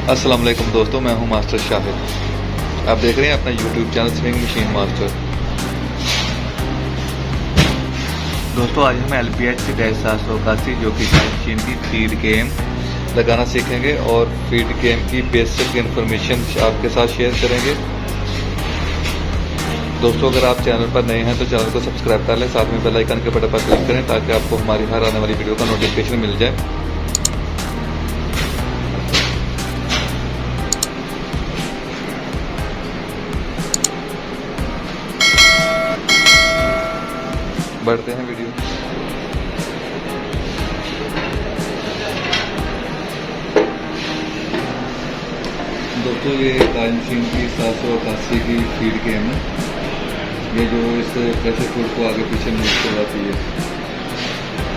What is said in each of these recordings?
अस्सलाम वालेकुम दोस्तों, मैं हूं मास्टर शाहिद। आप देख रहे हैं अपना YouTube channel swing machine master. दोस्तों आज हम LPH-781 जो कि मशीन की फीड गेम लगाना सीखेंगे और फीड गेम की बेसिक इन्फॉर्मेशन आपके साथ शेयर करेंगे। दोस्तों अगर आप चैनल पर नए हैं तो चैनल को सब्सक्राइब कर लें, साथ में बेल आइकन के बटन पर क्लिक करें ताकि आपको हमारी हर आने वाली वीडियो का नोटिफिकेशन मिल जाए। बढ़ते हैं वीडियो। दोस्तों ये ताज मशीन की 781 की फीड गेम है। ये जो इस प्रेशर फूड को आगे पीछे मूव करवाती है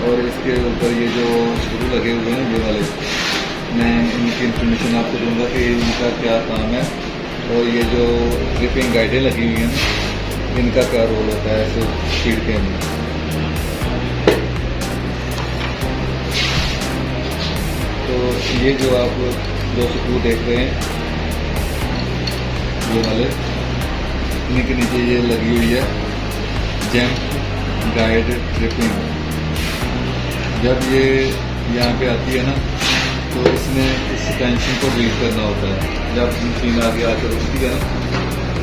और इसके ऊपर ये जो स्क्रू लगे हुए हैं ये वाले, मैं इनकी इंफॉर्मेशन आपको दूंगा कि इनका क्या काम है और ये जो ग्रिपिंग गाइडें लगी हुई हैं इनका क्या रोल होता है इस फीड गेम में। तो ये जो आप दो स्क्रू देख रहे हैं ये वाले, इनके नीचे ये लगी हुई है जंप गाइड ट्रिपिंग। जब ये यहाँ पे आती है ना तो इसमें इस टेंशन को रिलीज करना होता है। जब मशीन आगे आकर रुकती है ना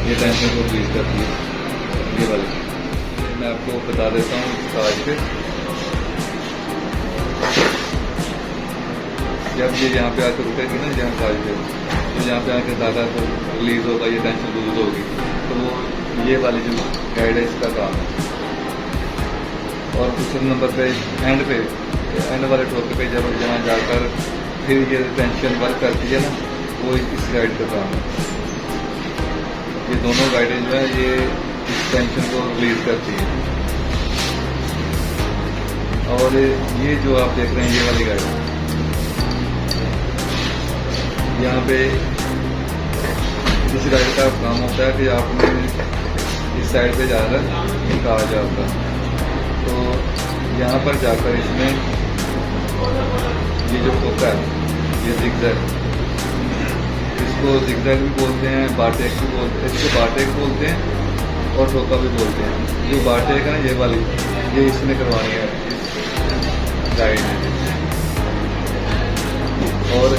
ये टेंशन को रिलीज करती है ये वाली। मैं आपको बता देता हूँ आज के, जब ये यहाँ पे आकर रुकेगी ना यहाँ काज पे, तो यहाँ पे आकर धागा को रिलीज होगा, ये टेंशन लूज होगी, तो वो ये वाली जो गाइड है इसका काम है। और दूसरे नंबर पे एंड वाले ठोके पे जब यहाँ जाकर फिर ये टेंशन वर्क करती है ना वो इस गाइड का काम है। ये दोनों गाइडें जो है ये इस टेंशन को रिलीज करती है। और ये जो आप देख रहे हैं ये वाली गाइड, यहाँ पे इस गाइड का काम होता है कि आपने इस साइड पे जाकर कहा जाता, तो यहाँ पर जाकर इसमें ये जो ठोका है ये जिगजैग, इसको जिगजैग भी बोलते हैं, बाटेक भी बोलते हैं, इसको बाटेक बोलते हैं और ठोका भी बोलते हैं। जो बाटेक है ना ये वाली, ये इसने करवानी है इस गाइड में। और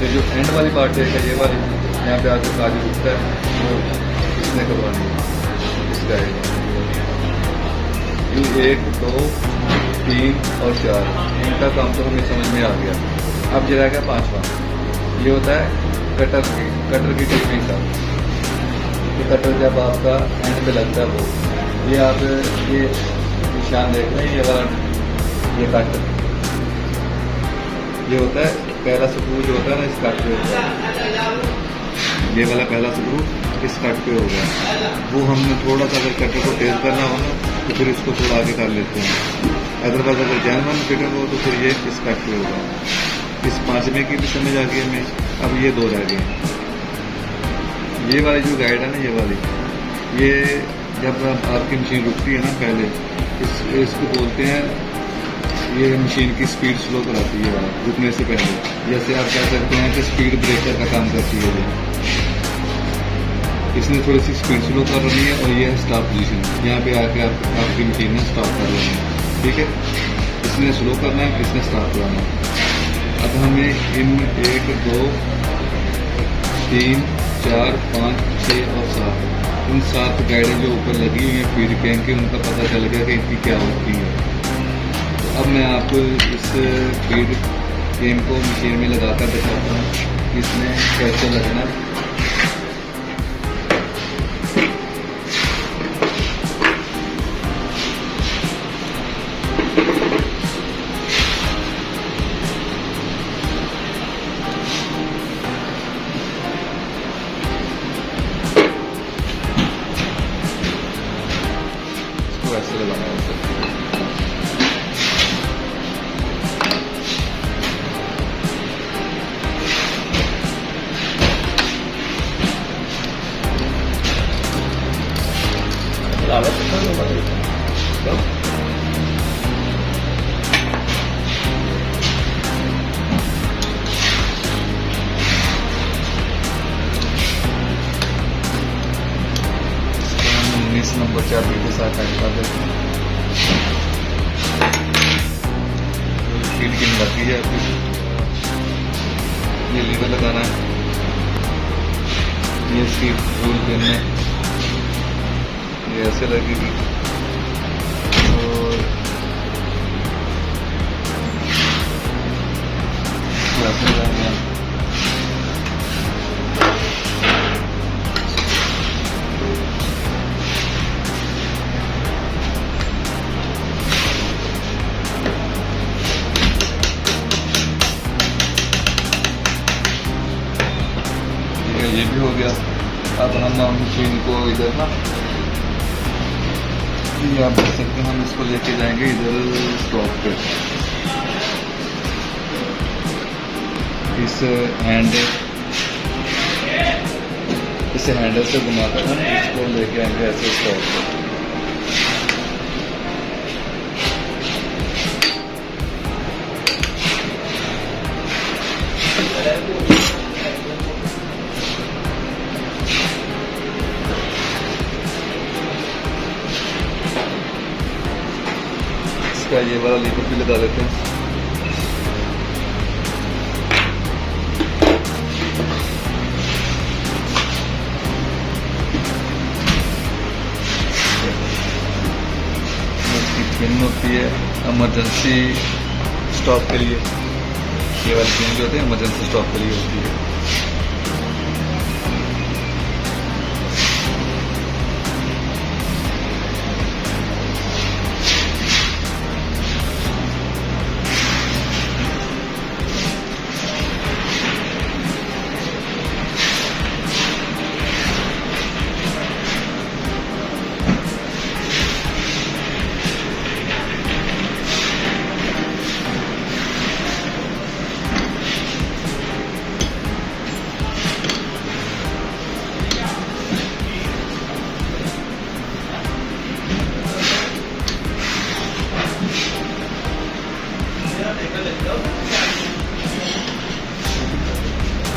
ये जो एंड वाली बाटेक है ये वाली, यहाँ पे आकर काज रुकता है वो इसने करवानी है इस गाइड में। ये 1, 2, 3 और 4 इनका काम तो हमें समझ में आ गया। अब ये रह गया 5वां, ये होता है कटर की टिपिंग का। तो कटर जब आपका एंड पे लगता है वो, ये आप ये निशान देख रहे हैं ये वाला, ये कट ये होता है पहला स्क्रू जो होता है ना इस कट पे होता है, ये वाला पहला स्क्रू इस कट पे होगा। वो हमने थोड़ा सा अगर कटर को तेज करना हो ना तो फिर इसको थोड़ा आगे कर लेते हैं, अदरवाइज अगर जैनवन फिटिंग हो तो फिर ये इस कट पे होगा। इस 5वें की भी समझ आ गई हमें। अब ये 2 रह गए। ये वाली जो गाइड है ना ये वाली, ये जब आपकी मशीन रुकती है ना पहले इसको बोलते हैं, ये मशीन की स्पीड स्लो कराती है रुकने से पहले। जैसे आप कह सकते हैं कि स्पीड ब्रेकर का काम करती है ये। इसने थोड़ी सी स्पीड स्लो कर रही है और ये है स्टॉप पोजीशन, यहाँ पे आके आपकी मशीन ने स्टॉप कर लेना है। ठीक है, इसने स्लो करना है, इसने स्टॉप करना है। अब हमें इन 1, 2, 3, 4, 5, 6 और 7 इन 7 गाइडें जो ऊपर लगी हुई हैं फीड गेम की, उनका पता चल गया कि इनकी क्या होती है। अब मैं आपको इस फीड गेम को मशीन में लगाकर दिखाता हूँ इसमें कैसे लगना है। इसको ऐसे लगाना है। चाबी के साथ टाइट कर देते हैं। फीड की बाकी है, फिर ये लीवर लगाना है, ये इसकी रूल पिन है, ये ऐसे लगेगी और ऐसे लगाएंगे। ये भी हो गया। अब हम मशीन को इधर ना, ये आप देख सकते हैं, हम इसको लेके जाएंगे इधर स्टॉप पे। इस हैंडल से घुमाकर हम इसको लेके आएंगे ऐसे स्टॉप पे। इसका ये वाला लीवर भी लगा देते हैं। इसकी पिन होती है इमरजेंसी स्टॉप के लिए, ये वाली पिन जो होती है इमरजेंसी स्टॉप के लिए होती है।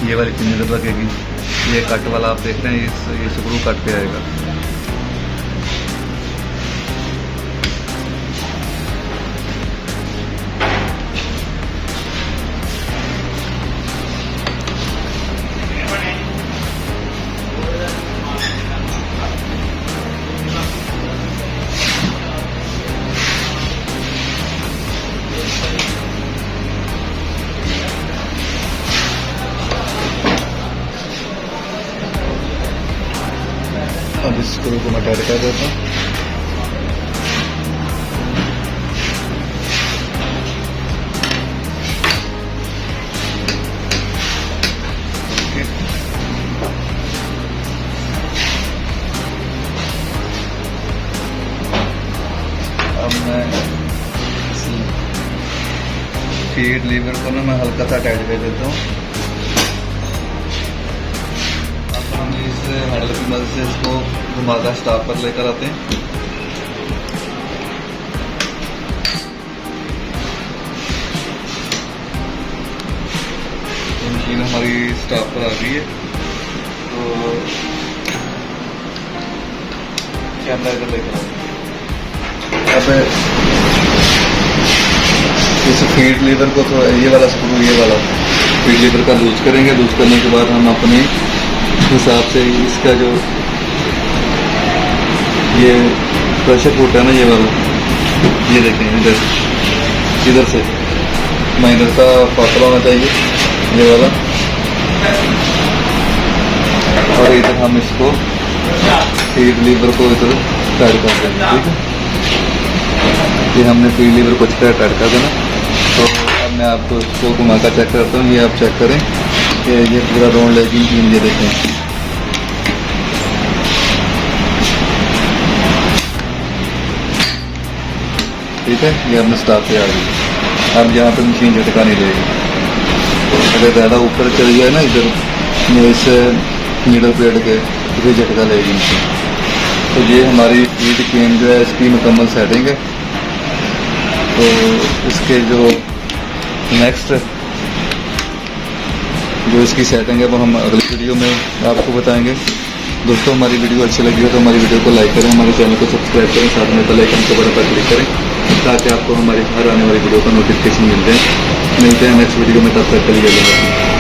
ये वाली पिन इधर लगेगी, ये कट वाला आप देख रहे हैं, ये स्क्रू कट पे आएगा। अब इस स्क्रू को मैं टाइट कर देता हूँ। अब मैं फीड लीवर को ना मैं हल्का सा टाइट कर देता हूँ। हैंडल की मदद से इसको घुमाकर स्टॉप पर लेकर आते हैं। मशीन हमारी स्टॉप पर आ गई है, तो कैमरा इधर लेकर आते हैं। अब इस फीड लीवर को थोड़ा ये वाला स्क्रू, ये वाला फीड लीवर का लूज करेंगे। लूज करने के बाद हम अपने हिसाब से इसका जो ये प्रेशर फुट है ना, ये वाला, ये देखें इधर से माइनर का फासला होना चाहिए, ये वाला। और इधर हम इसको फीड लीवर को इधर टाइट कर देंगे, ठीक है। ये हमने फीड लीवर को टाइट कर देना। तो अब मैं आपको इसको घुमाकर चेक करता हूँ, ये आप चेक करें कि ये पूरा राउंड लेगी मशीन, ये देखें। ठीक है, ये अपने स्टॉप पे आ गई। अब यहाँ पे मशीन झटका नहीं देगी। अगर ज़्यादा ऊपर चली जाए ना इधर इस मिडल प्लेट के, तो फिर झटका लेगी मशीन। तो ये हमारी फीड केन जो है इसकी मुकम्मल सेटिंग है। तो इसके जो नेक्स्ट जो इसकी सेटिंग है वो हम अगली वीडियो में आपको बताएंगे। दोस्तों हमारी वीडियो अच्छी लगी हो तो हमारी वीडियो को लाइक करें, हमारे चैनल को सब्सक्राइब करें, साथ में बेल आइकन के बटन पर क्लिक करें ताकि आपको हमारी हर आने वाली वीडियो का नोटिफिकेशन मिल जाए। मिलते हैं नेक्स्ट वीडियो में, तब तक के लिए।